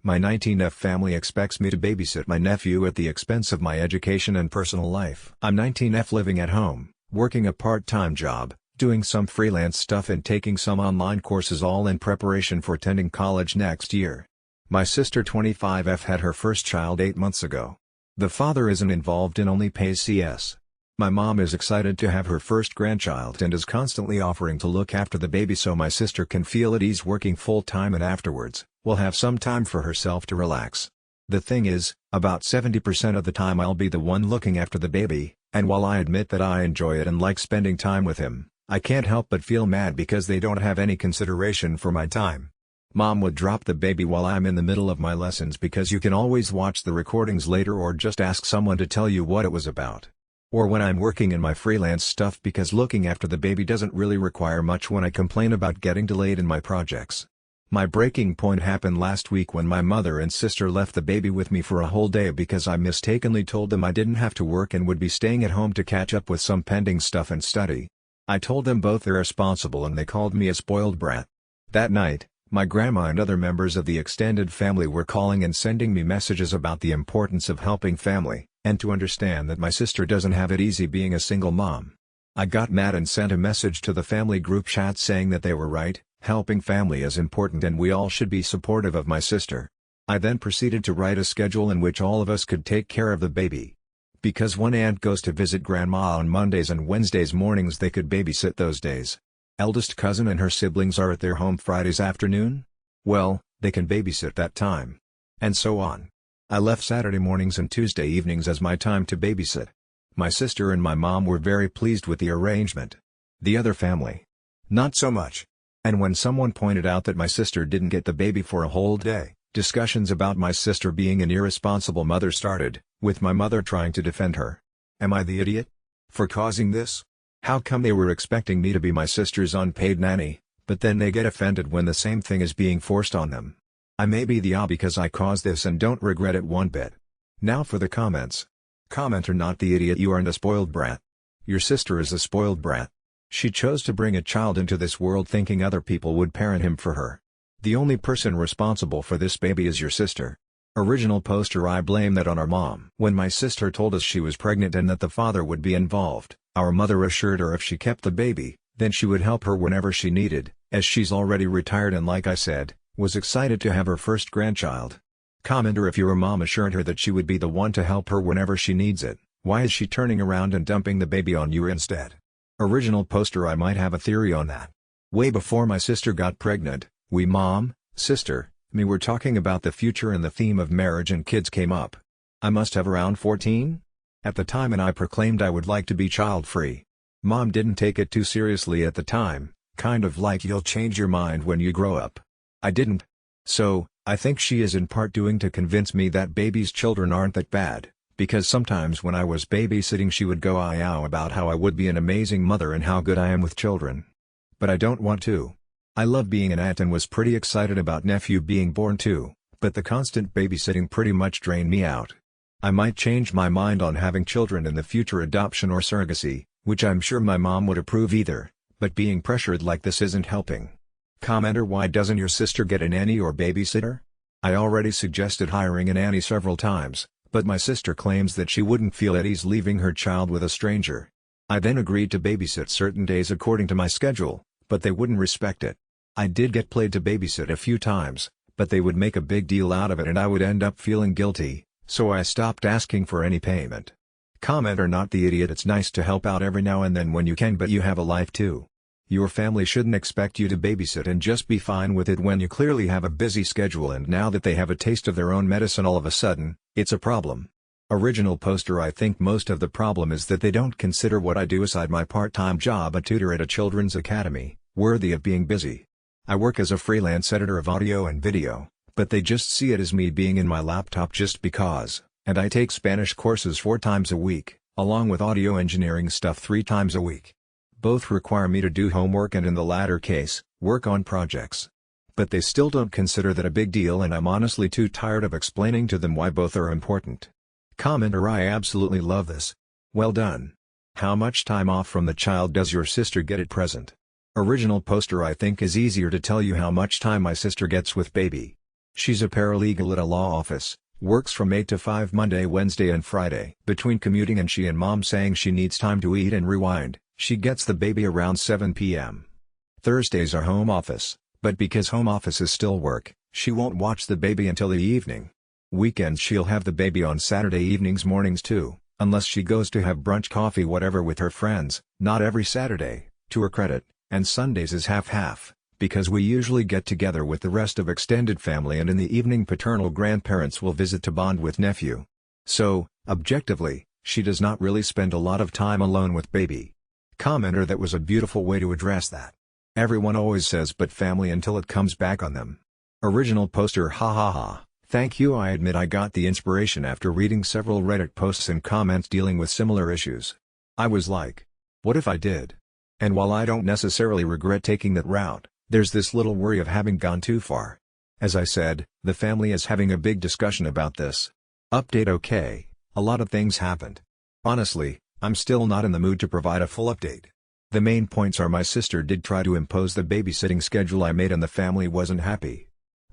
My 19F family expects me to babysit my nephew at the expense of my education and personal life. I'm 19F living at home, working a part-time job, doing some freelance stuff and taking some online courses, all in preparation for attending college next year. My sister 25F had her first child 8 months ago. The father isn't involved and only pays CS. My mom is excited to have her first grandchild and is constantly offering to look after the baby so my sister can feel at ease working full-time and afterwards will have some time for herself to relax. The thing is, about 70% of the time I'll be the one looking after the baby, and while I admit that I enjoy it and like spending time with him, I can't help but feel mad because they don't have any consideration for my time. Mom would drop the baby while I'm in the middle of my lessons because you can always watch the recordings later or just ask someone to tell you what it was about. Or when I'm working in my freelance stuff because looking after the baby doesn't really require much when I complain about getting delayed in my projects. My breaking point happened last week when my mother and sister left the baby with me for a whole day because I mistakenly told them I didn't have to work and would be staying at home to catch up with some pending stuff and study. I told them both irresponsible and they called me a spoiled brat. That night, my grandma and other members of the extended family were calling and sending me messages about the importance of helping family, and to understand that my sister doesn't have it easy being a single mom. I got mad and sent a message to the family group chat saying that they were right. Helping family is important and we all should be supportive of my sister. I then proceeded to write a schedule in which all of us could take care of the baby. Because one aunt goes to visit grandma on Mondays and Wednesdays mornings, they could babysit those days. Eldest cousin and her siblings are at their home Fridays afternoon? Well, they can babysit that time. And so on. I left Saturday mornings and Tuesday evenings as my time to babysit. My sister and my mom were very pleased with the arrangement. The other family, not so much. And when someone pointed out that my sister didn't get the baby for a whole day, discussions about my sister being an irresponsible mother started, with my mother trying to defend her. Am I the idiot for causing this? How come they were expecting me to be my sister's unpaid nanny, but then they get offended when the same thing is being forced on them? I may be the because I caused this and don't regret it one bit. Now for the comments. Commenter: not the idiot, you aren't a spoiled brat. Your sister is a spoiled brat. She chose to bring a child into this world thinking other people would parent him for her. The only person responsible for this baby is your sister. Original poster: I blame that on our mom. When my sister told us she was pregnant and that the father would be involved, our mother assured her if she kept the baby, then she would help her whenever she needed, as she's already retired and, like I said, was excited to have her first grandchild. Commenter: if your mom assured her that she would be the one to help her whenever she needs it, why is she turning around and dumping the baby on you instead? Original poster: I might have a theory on that. Way before my sister got pregnant, we mom, sister, me were talking about the future and the theme of marriage and kids came up. I must have around 14? At the time, and I proclaimed I would like to be child-free. Mom didn't take it too seriously at the time, kind of like you'll change your mind when you grow up. I didn't. So, I think she is in part doing to convince me that baby's children aren't that bad. Because sometimes when I was babysitting she would go ow about how I would be an amazing mother and how good I am with children. But I don't want to. I love being an aunt and was pretty excited about nephew being born too, but the constant babysitting pretty much drained me out. I might change my mind on having children in the future, adoption or surrogacy, which I'm sure my mom would approve either, but being pressured like this isn't helping. Commenter: why doesn't your sister get a nanny or babysitter? I already suggested hiring a nanny several times, but my sister claims that she wouldn't feel at ease leaving her child with a stranger. I then agreed to babysit certain days according to my schedule, but they wouldn't respect it. I did get played to babysit a few times, but they would make a big deal out of it and I would end up feeling guilty, so I stopped asking for any payment. Commenter: not the idiot, it's nice to help out every now and then when you can, but you have a life too. Your family shouldn't expect you to babysit and just be fine with it when you clearly have a busy schedule, and now that they have a taste of their own medicine all of a sudden, it's a problem. Original poster: I think most of the problem is that they don't consider what I do aside my part-time job, a tutor at a children's academy, worthy of being busy. I work as a freelance editor of audio and video, but they just see it as me being in my laptop just because, and I take Spanish courses 4 times a week, along with audio engineering stuff 3 times a week. Both require me to do homework and in the latter case, work on projects. But they still don't consider that a big deal, and I'm honestly too tired of explaining to them why both are important. Commenter: I absolutely love this. Well done. How much time off from the child does your sister get at present? Original poster: I think is easier to tell you how much time my sister gets with baby. She's a paralegal at a law office, works from 8 to 5 Monday, Wednesday and Friday. Between commuting and she and mom saying she needs time to eat and rewind, she gets the baby around 7 p.m. Thursdays are home office, but because home office is still work, she won't watch the baby until the evening. Weekends she'll have the baby on Saturday evenings, mornings too, unless she goes to have brunch, coffee, whatever with her friends, not every Saturday, to her credit, and Sundays is half-half, because we usually get together with the rest of extended family and in the evening paternal grandparents will visit to bond with nephew. So, objectively, she does not really spend a lot of time alone with baby. Commenter: that was a beautiful way to address that. Everyone always says but family until it comes back on them. Original poster: ha ha ha. Thank you. I admit I got the inspiration after reading several Reddit posts and comments dealing with similar issues. I was like, what if I did? And while I don't necessarily regret taking that route, there's this little worry of having gone too far. As I said, the family is having a big discussion about this. Update: okay, a lot of things happened. Honestly, I'm still not in the mood to provide a full update. The main points are: my sister did try to impose the babysitting schedule I made and the family wasn't happy.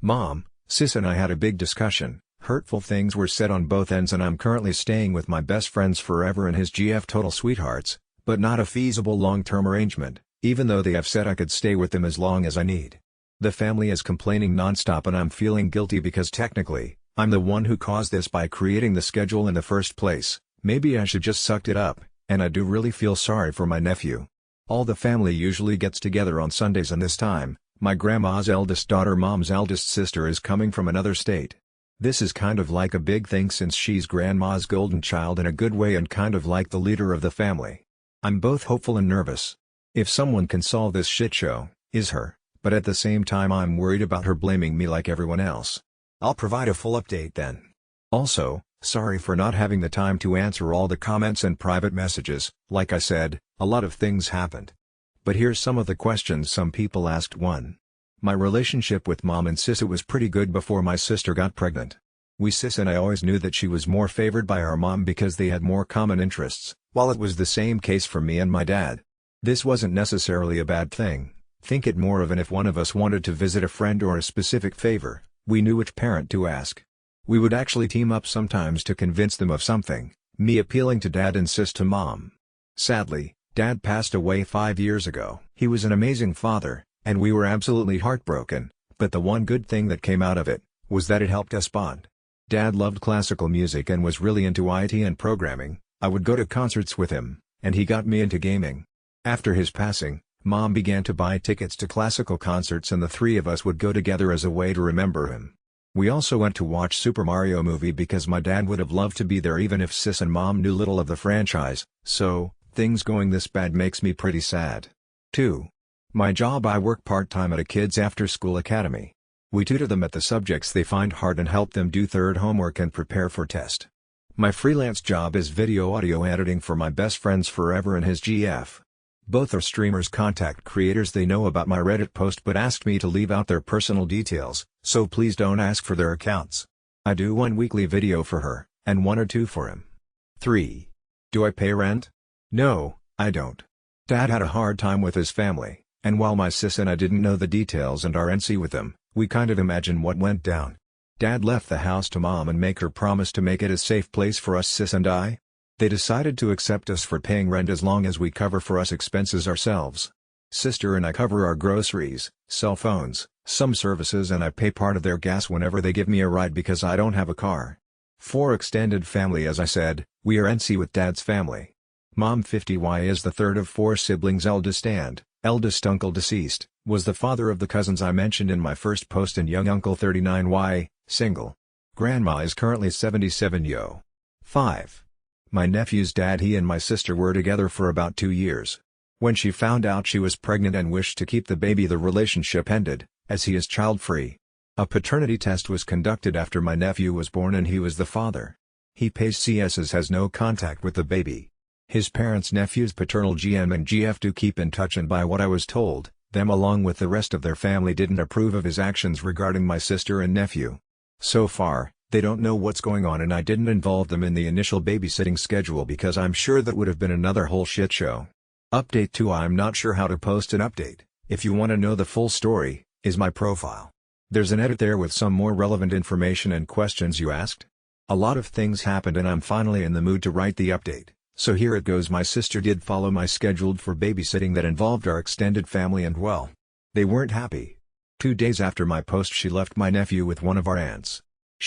Mom, sis and I had a big discussion, hurtful things were said on both ends, and I'm currently staying with my best friends forever and his GF total sweethearts, but not a feasible long-term arrangement, even though they have said I could stay with them as long as I need. The family is complaining non-stop and I'm feeling guilty because technically, I'm the one who caused this by creating the schedule in the first place. Maybe I should just sucked it up, and I do really feel sorry for my nephew. All the family usually gets together on Sundays, and this time, my grandma's eldest daughter, mom's eldest sister, is coming from another state. This is kind of like a big thing since she's grandma's golden child in a good way and kind of like the leader of the family. I'm both hopeful and nervous. If someone can solve this shit show, is her, but at the same time I'm worried about her blaming me like everyone else. I'll provide a full update then. Also, sorry for not having the time to answer all the comments and private messages. Like I said, a lot of things happened. But here's some of the questions some people asked. 1. My relationship with mom and sis: it was pretty good before my sister got pregnant. Sis and I always knew that she was more favored by our mom because they had more common interests, while it was the same case for me and my dad. This wasn't necessarily a bad thing. Think it more of an if one of us wanted to visit a friend or a specific favor, we knew which parent to ask. We would actually team up sometimes to convince them of something, me appealing to dad and sis to mom. Sadly, dad passed away 5 years ago. He was an amazing father, and we were absolutely heartbroken, but the one good thing that came out of it was that it helped us bond. Dad loved classical music and was really into IT and programming. I would go to concerts with him, and he got me into gaming. After his passing, mom began to buy tickets to classical concerts and the three of us would go together as a way to remember him. We also went to watch Super Mario movie because my dad would have loved to be there even if sis and mom knew little of the franchise, so, things going this bad makes me pretty sad. 2. My job: I work part-time at a kids after-school academy. We tutor them at the subjects they find hard and help them do third homework and prepare for test. My freelance job is video-audio editing for my best friends forever and his GF. Both are streamers, contact creators. They know about my Reddit post but asked me to leave out their personal details, so please don't ask for their accounts. I do one weekly video for her, and 1 or 2 for him. 3. Do I pay rent? No, I don't. Dad had a hard time with his family, and while my sis and I didn't know the details and are NC with them, we kind of imagine what went down. Dad left the house to mom and make her promise to make it a safe place for us, sis and I. They decided to accept us for paying rent as long as we cover for us expenses ourselves. Sister and I cover our groceries, cell phones, some services, and I pay part of their gas whenever they give me a ride because I don't have a car. 4. Extended family: as I said, we are NC with dad's family. Mom 50Y is the third of 4 siblings, eldest uncle deceased, was the father of the cousins I mentioned in my first post, and young uncle 39Y, single. Grandma is currently 77 yo. 5. My nephew's dad: he and my sister were together for about 2 years. When she found out she was pregnant and wished to keep the baby, the relationship ended, as he is child-free. A paternity test was conducted after my nephew was born and he was the father. He pays CSs, has no contact with the baby. His parents, nephew's paternal GM and GF, do keep in touch, and by what I was told, them along with the rest of their family didn't approve of his actions regarding my sister and nephew. So far, they don't know what's going on, and I didn't involve them in the initial babysitting schedule because I'm sure that would have been another whole shit show. Update 2: I'm not sure how to post an update. If you want to know the full story, is my profile. There's an edit there with some more relevant information and questions you asked. A lot of things happened and I'm finally in the mood to write the update, so here it goes. My sister did follow my schedule for babysitting that involved our extended family and well, they weren't happy. 2 days after my post she left my nephew with one of our aunts.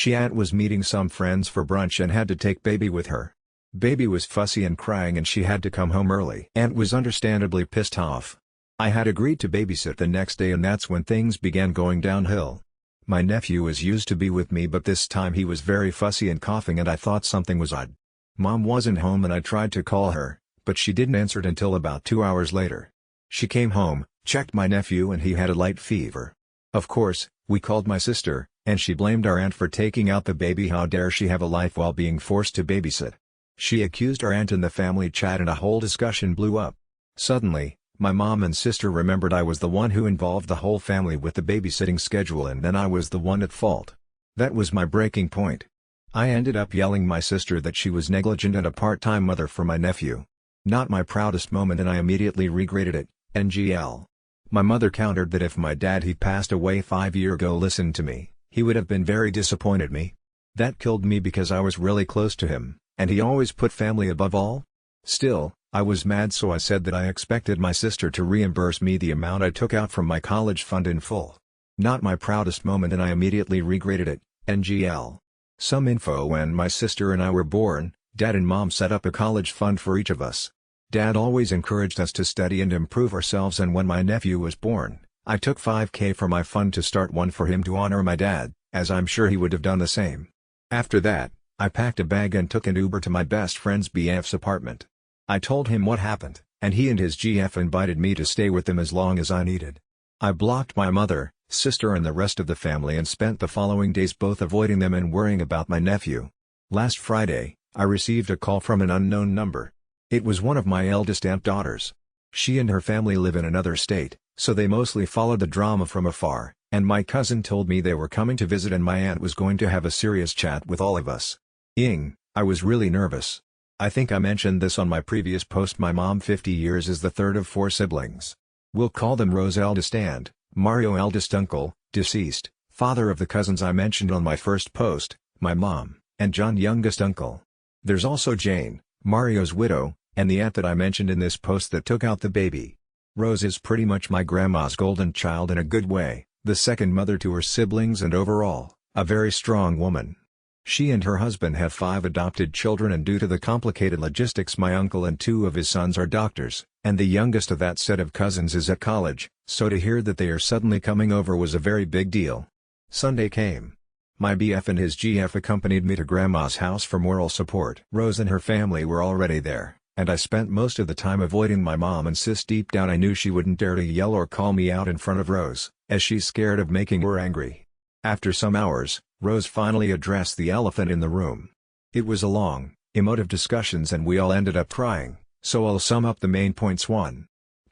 Aunt was meeting some friends for brunch and had to take baby with her. Baby was fussy and crying and she had to come home early. Aunt was understandably pissed off. I had agreed to babysit the next day and that's when things began going downhill. My nephew was used to be with me but this time he was very fussy and coughing and I thought something was odd. Mom wasn't home and I tried to call her, but she didn't answer it until about 2 hours later. She came home, checked my nephew and he had a light fever. Of course, we called my sister, and she blamed our aunt for taking out the baby. How dare she have a life while being forced to babysit? She accused our aunt in the family chat and a whole discussion blew up. Suddenly, my mom and sister remembered I was the one who involved the whole family with the babysitting schedule and then I was the one at fault. That was my breaking point. I ended up yelling my sister that she was negligent and a part-time mother for my nephew. Not my proudest moment and I immediately regretted it, NGL. My mother countered that if my dad he passed away 5 years ago listened to me, he would have been very disappointed me. That killed me because I was really close to him, and he always put family above all. Still, I was mad so I said that I expected my sister to reimburse me the amount I took out from my college fund in full. Not my proudest moment and I immediately regretted it, NGL. Some info: when my sister and I were born, Dad and Mom set up a college fund for each of us. Dad always encouraged us to study and improve ourselves and when my nephew was born, I took $5,000 from my fund to start one for him to honor my dad, as I'm sure he would have done the same. After that, I packed a bag and took an Uber to my best friend's BF's apartment. I told him what happened, and he and his GF invited me to stay with them as long as I needed. I blocked my mother, sister and the rest of the family and spent the following days both avoiding them and worrying about my nephew. Last Friday, I received a call from an unknown number. It was one of my eldest aunt daughters. She and her family live in another state, so they mostly followed the drama from afar, and my cousin told me they were coming to visit and my aunt was going to have a serious chat with all of us. I was really nervous. I think I mentioned this on my previous post. My mom 50 years is the third of 4 siblings. We'll call them Rose eldest aunt, Mario eldest uncle, deceased, father of the cousins I mentioned on my first post, my mom, and John youngest uncle. There's also Jane, Mario's widow, and the aunt that I mentioned in this post that took out the baby. Rose is pretty much my grandma's golden child in a good way, the second mother to her siblings and overall, a very strong woman. She and her husband have 5 adopted children and due to the complicated logistics my uncle and 2 of his sons are doctors, and the youngest of that set of cousins is at college, so to hear that they are suddenly coming over was a very big deal. Sunday came. My BF and his GF accompanied me to Grandma's house for moral support. Rose and her family were already there, and I spent most of the time avoiding my mom and sis. Deep down I knew she wouldn't dare to yell or call me out in front of Rose, as she's scared of making her angry. After some hours, Rose finally addressed the elephant in the room. It was a long, emotive discussions and we all ended up crying, so I'll sum up the main points. 1.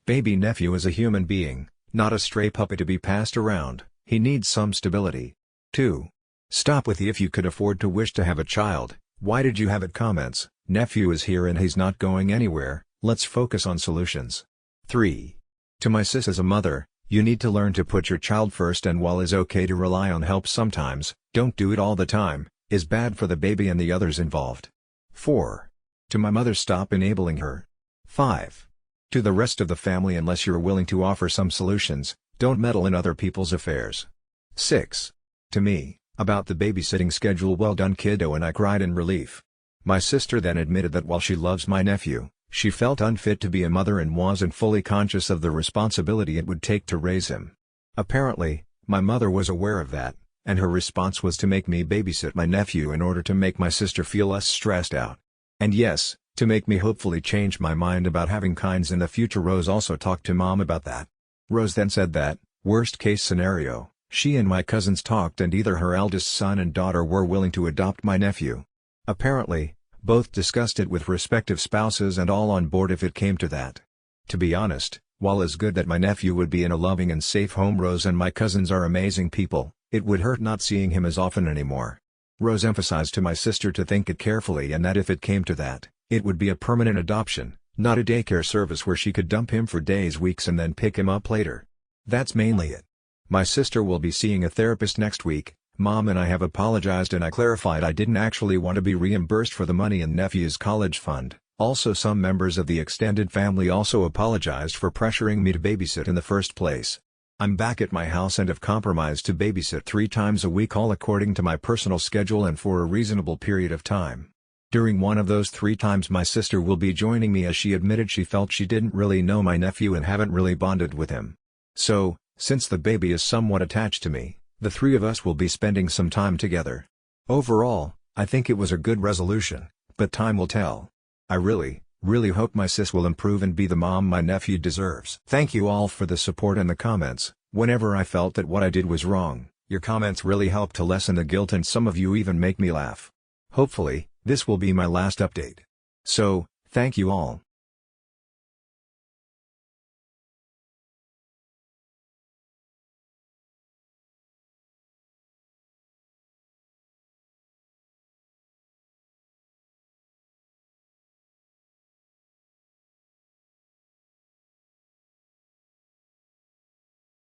Baby nephew is a human being, not a stray puppy to be passed around. He needs some stability. 2. Stop with the "if you could afford to wish to have a child, why did you have it" comments. Nephew is here and he's not going anywhere, let's focus on solutions. 3. To my sis, as a mother, you need to learn to put your child first, and while it's okay to rely on help sometimes, don't do it all the time, is bad for the baby and the others involved. 4. To my mother, stop enabling her. 5. To the rest of the family, unless you're willing to offer some solutions, don't meddle in other people's affairs. 6. To me, about the babysitting schedule, well done kiddo, and I cried in relief. My sister then admitted that while she loves my nephew, she felt unfit to be a mother and wasn't fully conscious of the responsibility it would take to raise him. Apparently, my mother was aware of that, and her response was to make me babysit my nephew in order to make my sister feel less stressed out. And yes, to make me hopefully change my mind about having kinds in the future. Rose also talked to Mom about that. Rose then said that, worst case scenario, she and my cousins talked and either her eldest son and daughter were willing to adopt my nephew. Apparently, both discussed it with respective spouses and all on board if it came to that. To be honest, while it's good that my nephew would be in a loving and safe home, Rose and my cousins are amazing people, it would hurt not seeing him as often anymore. Rose emphasized to my sister to think it carefully and that if it came to that, it would be a permanent adoption, not a daycare service where she could dump him for days, weeks and then pick him up later. That's mainly it. My sister will be seeing a therapist next week. Mom and I have apologized and I clarified I didn't actually want to be reimbursed for the money in Nephew's college fund. Also, some members of the extended family also apologized for pressuring me to babysit in the first place. I'm back at my house and have compromised to babysit 3 times a week, all according to my personal schedule and for a reasonable period of time. During one of those 3 times my sister will be joining me, as she admitted she felt she didn't really know my nephew and haven't really bonded with him. So, since the baby is somewhat attached to me, the 3 of us will be spending some time together. Overall, I think it was a good resolution, but time will tell. I really hope my sis will improve and be the mom my nephew deserves. Thank you all for the support and the comments. Whenever I felt that what I did was wrong, your comments really helped to lessen the guilt, and some of you even make me laugh. Hopefully, this will be my last update. So, thank you all.